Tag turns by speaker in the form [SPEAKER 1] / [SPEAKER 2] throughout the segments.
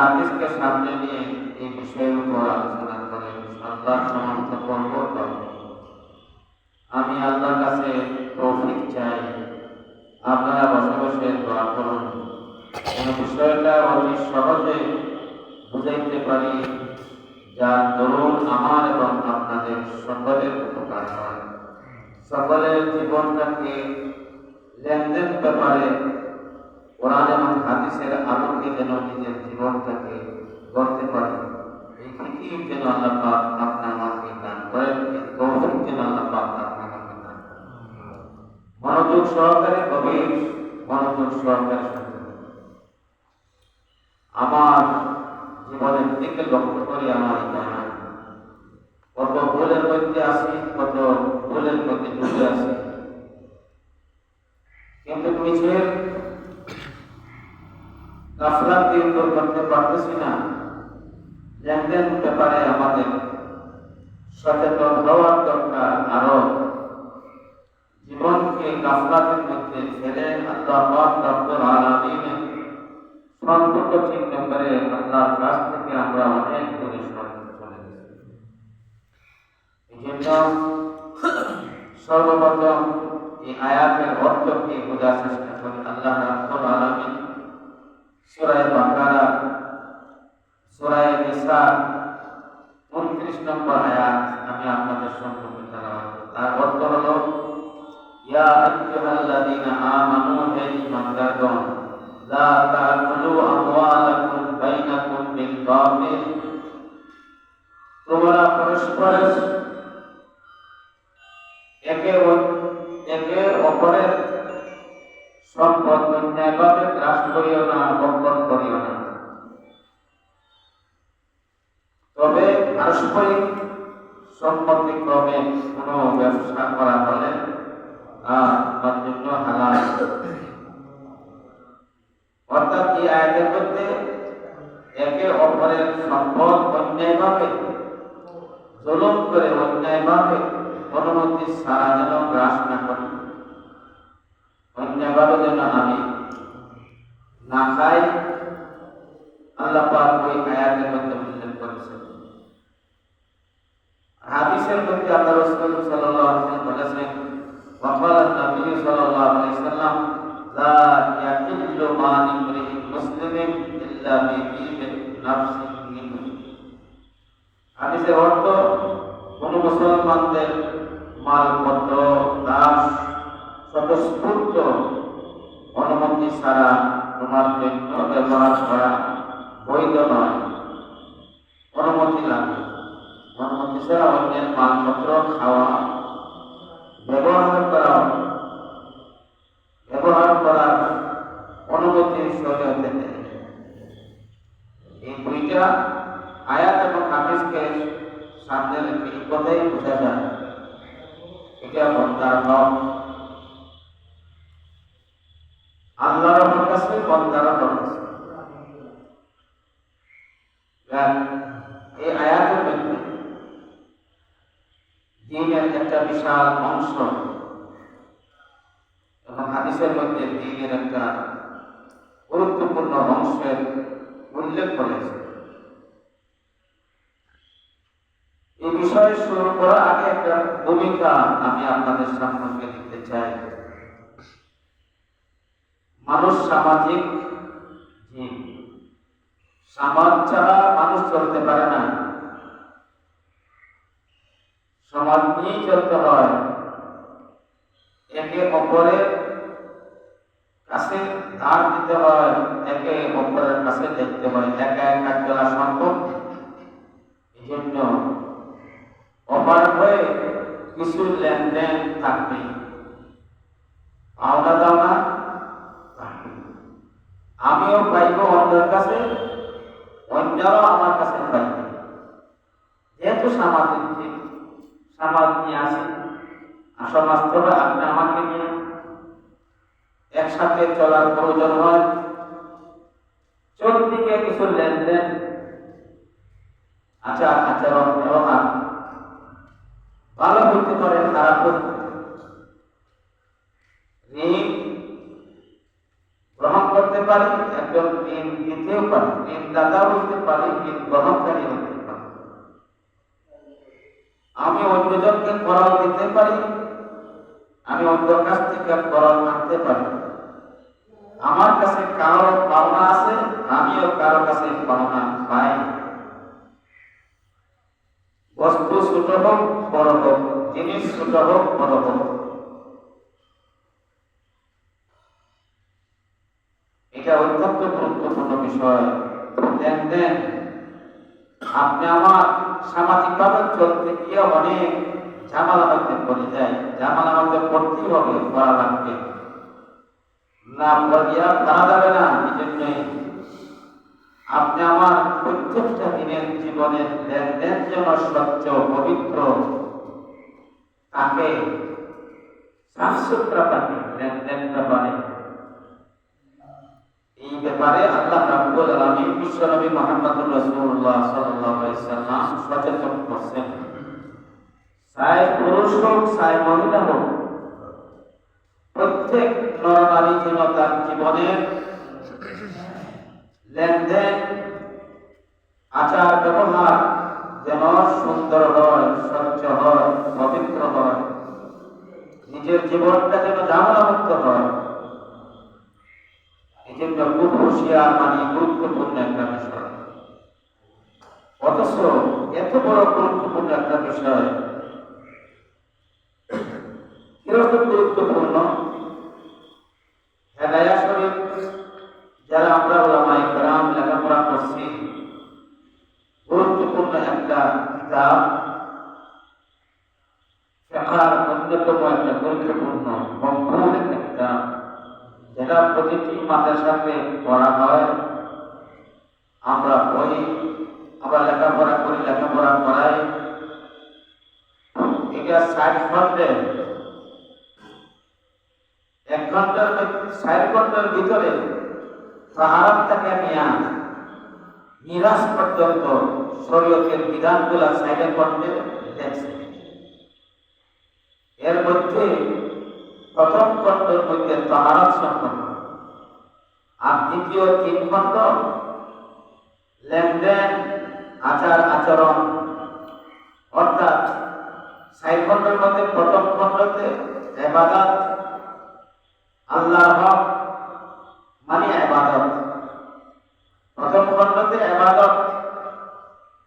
[SPEAKER 1] হাদিসকে সামনে নিয়ে এই বিষয়ের উপর আলোচনা করে আল্লাহর সমান্ত করব। আমি আল্লাহর কাছে তৌফিক চাই, আপনারা বসে বসে দোয়া করুন। এই বিষয়টা অতি সহজে বুঝাইতে পারি, যার দরুন আমার এবং আপনাদের সকলের উপকার হয়। সকলের জীবনটাকে লেনদেন ব্যাপারে কোরআন এবং হাদিসের আলোকে যেন নিজের জীবনটাকে গড়তে পারি, এই ফিকির যেন আল্লাহ পাক আপনার আমাকে দান করেন, এই তৌফিক যেন আল্লাহ পাক আপনার আমাকে দান করেন। মনোযোগ সহকারে, গভীর মনোযোগ সহকারে শুনতে, আমার জীবনের দিকে লক্ষ্য করে আমার জানা কত ভুলের মধ্যে আসি, কত ভুলের মধ্যে ডুবে আসি, কিন্তু নিজের গাফলাতি দূর করতে পারতেছি না। লেনদেন ব্যাপারে আমাদের সচেতন হওয়ার দরকার। আরো জীবনকে গাফলাতের মধ্যে ফেলে আল্লাহ পাক রব্বুল আলামিনের সন্তুষ্ট চিহ্ন করে আল্লাহর কাছ থেকে আমরা অনেক দূরে চলে গেছি। এই জন্য সর্বপ্রথম এই আয়াতের অর্থকে বোঝার চেষ্টা করি। আল্লাহ রাব্বুল আলামিন সূরা বাকারা, সূরা নিসা 29 নম্বর আয়াত আমি আপনাদের সম্মুখে তেলাওয়াত করব। তার অর্থ হলো, ইয়া আইয়ুহাল্লাযীনা আমানু, হে ঈমানদারগণ, লা তা'কুলু আমওয়ালাকুম বাইনাকুম বিল বাতিল, তোমরা পরস্পর একে অপরের সম্পদ অন্যায়ভাবে গ্রাস করিও না, বক্ষণ করিও না। তবে পারস্পরিক সম্পত্তি ক্রমে কোনো ব্যবসা করা হলে তার জন্য হালাল। অর্থাৎ এই আয়াতের মধ্যে একে অপরের সম্পদ অন্যায়ভাবে জুলুম করে, অন্যায়ভাবে অনুমতি ছাড়া যেন গ্রাস না করি, অন্যায়ভাবে যেন আমি না খাই, আল্লাহ পাক ওই আয়াতের মধ্যে উল্লেখ করেছেন। হাদিসের মধ্যে আল্লাহ রাসূল সাল্লাল্লাহু আলাইহি ওয়াসাল্লাম বলেছেন, ওয়াকালা নবী সাল্লাল্লাহু আলাইহি ওয়াসাল্লাম, লা ইয়াকিল্লু মান ইমরিইন মুসলিমিন ইল্লা বিদিবিন নাফসিহি। হাদিসের অর্থ, কোন মুসলমানদের মালপত্র, দাস স্বতঃস্ফূর্ত অনুমতি ছাড়া তোমার জন্য ব্যবহার করা বৈধ নয়। অনুমতি লাগে, অনুমতি ছাড়া অন্যের মালপত্র খাওয়া, ব্যবহার করার অনুমতি শরীয়তে নেই। এই দুইটা আয়াত এবং হাদিসকে সামনে রেখে এই কথাই বোঝা যায়, এটা বন্দার হক, আল্লাহর হক আছে, বন্দার হক আছে। এই আয়াতের মধ্যে দ্বীনের একটা বিশাল অংশ এবং হাদিসের মধ্যে দ্বীনের একটা গুরুত্বপূর্ণ অংশের উল্লেখ করেছে। এই বিষয়ে শুরু করার আগে একটা ভূমিকা আমি আপনাদের সামনে দিতে চাই। মানুষ সামাজিক জীব, সমাজ ছাড়া মানুষ চলতে পারে না, সমাজ নিয়েই চলতে হয়। একে অপরের কাছে ধার দিতে হয়, একে অপরের কাছে দেখতে হয়, একা একা চলা সম্ভব। এই জন্য অপার হয়ে কিছু লেনদেন থাকবে, পাওনা দাওনা থাকবে। আমিও পাইব অন্যের কাছে, অন্যরাও আমার কাছে পাইবে। যেহেতু সামাজিক জীব, সমাজ নিয়ে আসে, সমাজ তবে আপনি আমাকে নিয়ে একসাথে চলার প্রয়োজন হয়। চলতে গিয়ে কিছু লেনদেন, আচার আচরণ ব্যবহার ভালো হইতে পারে, খারাপ হইতে পারে। ঋণ গ্রহণ করতে পারি, একজন ঋণ দিতে দিতেও পারি, ঋণ দাতাও হইতে পারি, ঋণ গ্রহণকারী হইতে পারি। আমি অন্যজনকে করাল দিতে পারি, আমি অন্য কাছ থেকে করাল আনতে পারি। আমার কাছে কারো পাওনা আছে, আমিও কারো কাছে পাওনা পাই। বস্তু ছোট হোক বড় হোক, জিনিস ছোট হোক বড় হোক, এটা অত্যন্ত গুরুত্বপূর্ণ বিষয়। লেনদেন আপনি আমার সামাজিকভাবে চলতে গিয়ে অনেক ঝামেলার মধ্যে পড়ে যায়, ঝামেলার মধ্যে পড়তেই হবে, করা লাগবে, না পড়িয়া করা যাবে না। এই জন্যই আপনি আমার প্রত্যেকটা দিনের জীবনের লেনদেন যেন স্বচ্ছ পবিত্র থাকে, সাফ সুতরা থাকে, লেনদেনটা বাড়ে। এই ব্যাপারে আল্লাহ রাব্বুল আলামিন বিশ্বনবী মুহাম্মদুর রাসূলুল্লাহ সাল্লাল্লাহু আলাইহি সাল্লাম সচেতন করছেন। চাই পুরুষ হোক চাই মহিলা হোক, প্রত্যেক নরনারী যেন তার জীবনের লেনদেন আচার ব্যবহার যেন সুন্দর হয়, স্বচ্ছ হয়, পবিত্র হয়, নিজের জীবনটা যেন ঝামেলামুক্ত হয়। এই জন্য খুব হুঁশিয়ার গুরুত্বপূর্ণ একটা বিষয়। অথচ এত বড় গুরুত্বপূর্ণ একটা বিষয় কিরকম গুরুত্বপূর্ণ, হেদায়া শরীফ যারা আমরা উলামায়ে কেরাম লেখাপড়া করছি, গুরুত্বপূর্ণ একটা কিতাব, ফিকহের অন্যতম একটা গুরুত্বপূর্ণ মকবুল একটা কিতাব, যেটা প্রতিটি মাদ্রাসাতে পড়া হয়। আমরা পড়ি, আমরা লেখাপড়া করি, লেখাপড়া করাই। এটা 60 ঘন্টার, 1 ঘন্টার 60 ঘন্টার ভিতরে তাহারাত থেকে নিয়ে মিরাজ পর্যন্ত শরীয়তের বিধানগুলা 60 ঘন্টায় দেখছে। এর মধ্যে প্রথম খণ্ডের মধ্যে তাহারাত সম্পর্ক, আর দ্বিতীয় 3 খণ্ড লেনদেন আচার আচরণ। অর্থাৎ 60 খণ্ডের মধ্যে প্রথম খণ্ডতে ইবাদত, আল্লাহর হক মানে ইবাদত। প্রথম খণ্ডতে ইবাদত,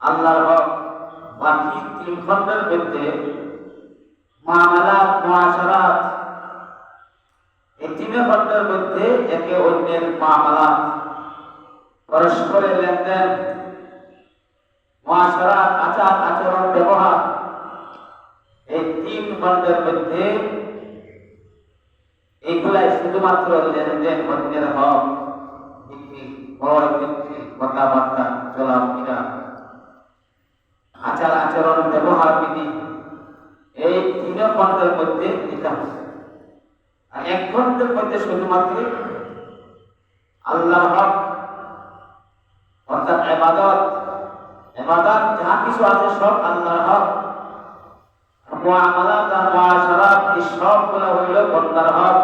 [SPEAKER 1] আল্লাহর হক। বাকি 3 খণ্ডের মধ্যে মুআমালাত, মুআশারাত। এই 3 খণ্ডের মধ্যে একে অন্যের মুআমালাত, পরস্পরের লেনদেন, মুআশারাত, আচার আচরণ ব্যবহার। এই 3 খণ্ডের মধ্যে এইগুলাই শুধুমাত্র লেনদেন, অন্যের হক, বিক্রি, ক্রয় বিক্রি, কথাবার্তা, চলাফেরা, আচার আচরণ, ব্যবহার বিধি, এই 3 খণ্ডের মধ্যে এটা হচ্ছে। আর 1 খণ্ডের মধ্যে শুধুমাত্র আল্লাহর হক, অর্থাৎ ইবাদত, ইবাদত যা কিছু আছে সব আল্লাহর হক। মুআমালাত আর মুআশারাত এই সবগুলো হইল বান্দার হক।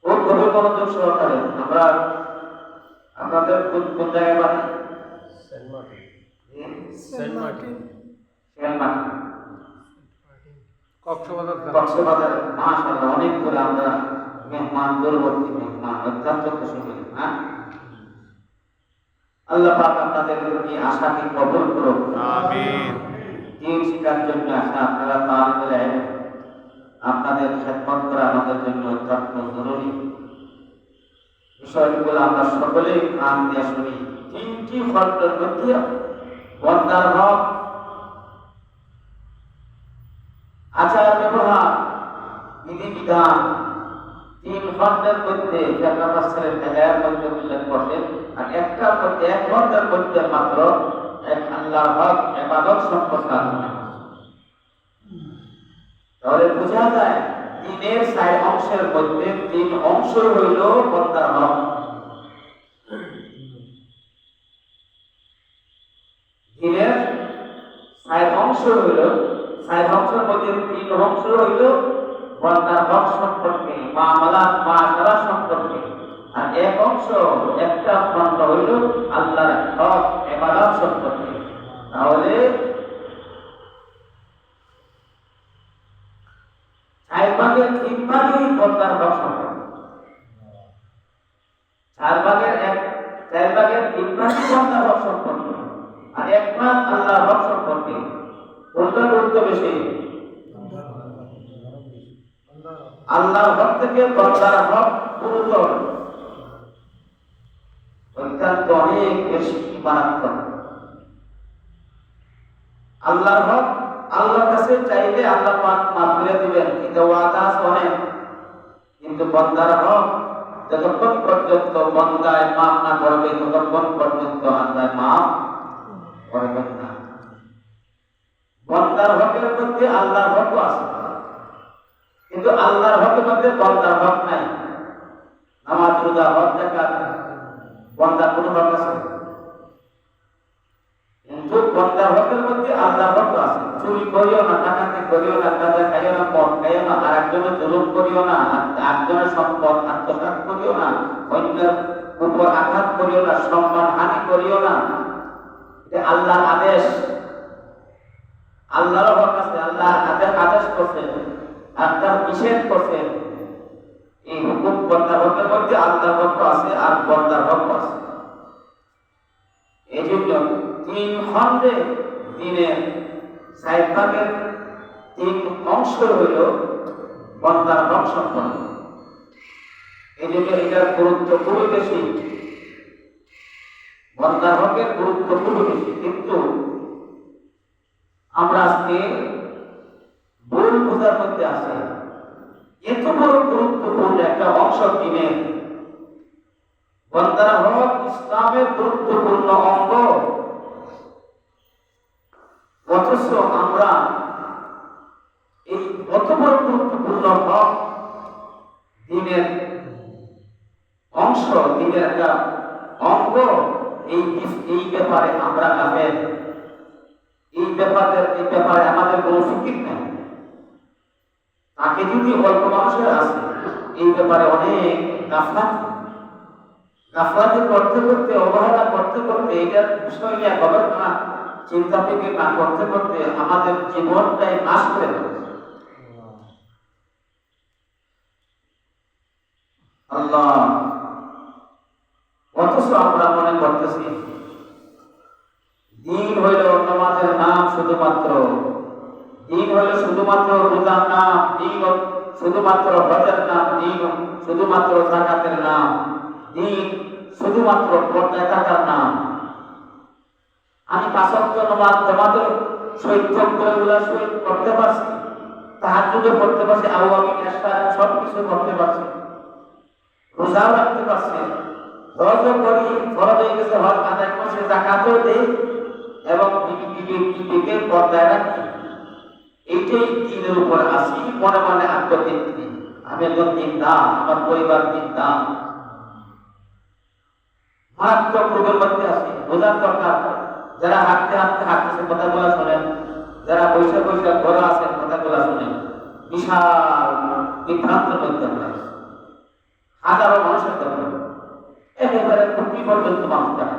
[SPEAKER 1] খুব গভীর মনোযোগ সহকারে আমরা আপনাদের কোন জায়গায় বাড়ি? সেন্ট মার্টিন কক্সবাজার। মাশাআল্লাহ, অনেক করে আমরা মেহমান, দূরবর্তী মেহমান, অত্যন্ত খুশি হই। আল্লাহ পাক আপনাদের এই আশাকে কবুল করুন, আমিন। দিন শিক্ষার জন্য আসা আপনারা তালিবুল ইলম, আপনাদের খেদমত করা আমাদের জন্য অত্যন্ত জরুরি। বিষয়গুলো আমরা সকলেই কান দিয়ে শুনি। 3টি খণ্ডের মধ্যে বান্দার হক, আচার ব্যবহার, বিধিবিধান 3 খণ্ডের মধ্যে হেদায়ার মধ্যে উল্লেখ করছেন। আর 1 খণ্ডের মধ্যে মাত্র আল্লাহর হক, ইবাদত সম্পর্কে আলোচনা। তাহলে বোঝা যায় দিনের 4 অংশের মধ্যে 3 অংশ হইল বান্দার হক। দিনের 4 অংশ হইল, 4 অংশের মধ্যে 3 অংশ হইল বান্দার হক সম্পর্কে, মুআমালাত, মুআশারাত সম্পর্কে, আর এক অংশ, একটা খণ্ড হইল আল্লাহর হক ইবাদত সম্পর্কে। তাহলে 4/3 পর্দার হক সম্পর্কে, 4/3 পর্দার হক সম্পর্কে, আর 1/3 আল্লাহর হক সম্পর্কে। কোনটা গুরুত্ব বেশি? আল্লাহর হক থেকে পর্দার হক গুরুতর, অত্যন্ত অনেক বেশি মারাত্মক। আল্লাহর হক আল্লাহর কাছে চাইলে আল্লাহ পাক মাফ করে দিবেন, কিন্তু ওয়াদা আছে অনেক। কিন্তু বান্দার হক যতক্ষণ পর্যন্ত বান্দায় মাফ না করবে ততক্ষণ পর্যন্ত আল্লাহ মাফ করবেন না। বান্দার হকের মধ্যে আল্লাহর হক আছে, কিন্তু আল্লাহর হকের মধ্যে বান্দার হক নাই। নামাজ, রোজা, হজ, যাকাত, বান্দার কোনো হক আছে? কিন্তু বান্দার হকের মধ্যে আল্লাহর হক আছে। চুরি করিও না, ডাকাতি করিও না, গাঁজা খাইও না, মদ খাইও না, আর একজনের জুলুম করিও না, একজনের সম্পদ আত্মসাৎ করিও না, অন্যের উপর আঘাত করিও না, সম্মান হানি করিও না। এটা আল্লাহর আদেশ, আল্লাহর হক আছে। আল্লাহ আদেশ করছেন, আপনার নিষেধ করছেন। এই হুকুম বান্দার হকের মধ্যে আল্লাহর হক আছে আর বান্দার হক আছে। এই জন্য 3 খণ্ডে দিনের 4/3 অংশ হইল বান্দার হক সম্পর্কে। এই জন্য এটার গুরুত্ব খুবই বেশি, বান্দার হকের গুরুত্ব খুবই বেশি। কিন্তু আমরা আজকে ভুল বোঝার মধ্যে আছে। এত বড় গুরুত্বপূর্ণ একটা অংশ দিনের, বান্দার হক ইসলামের গুরুত্বপূর্ণ অঙ্গ, অথচ আমরা এই কত বড় গুরুত্বপূর্ণ হক দিনের অংশ, দিনের একটা অঙ্গ, এই ব্যাপারে আমরা গাফেল। এই ব্যাপারে আমাদের কোনো ফিকির নেই। তাকে যদি অল্প মানুষের আছে, এই ব্যাপারে অনেক গাফলাতি করতে করতে, অবহেলা করতে করতে, এটার বিষয় নিয়ে গবেষণা চিন্তা ফিকির না করতে করতে আমাদের জীবনটাই নাশ করে দেবে। আল্লাহ, অথচ আমরা মনে করতেছি দিন হইল নামাজের নাম, শুধুমাত্র দিন হইল শুধুমাত্র রোজার নাম, দিন শুধুমাত্র হজের নাম, দিন শুধুমাত্র যাকাতের নাম, দিন শুধুমাত্র পর্দায় থাকার নাম। আমি 5 ওয়াক্ত নামাজ জামাতের সহিত সহিত করতে পারছি, তাহাজ্জুদও করতে পারছি, আওয়ামী সব কিছু করতে পারছি, রোজাও রাখতে পারছি, হজও করি, ফরজ হয়ে গেছে, হজ আদায় করছে, যাকাতও দেই এবং বিবেকের পর্দায় রাখি। এইটাই দিনের উপর আসি, মনে মনে আত্মতৃপ্তি। আমি একজন দিনদার, আমার পরিবার দিনদার, মারাত্মক রোগের মধ্যে আসি। বোঝার দরকার, যারা হাঁটতেছে কথাগুলো শোনেন, যারা বৈশাখ ঘরে আছেন কথাগুলো শোনেন, বিশাল বিভ্রান্তের মধ্যে আমরা হাজারো মানুষের কথা একেবারে খুবই পর্যন্ত মানুষ দেখা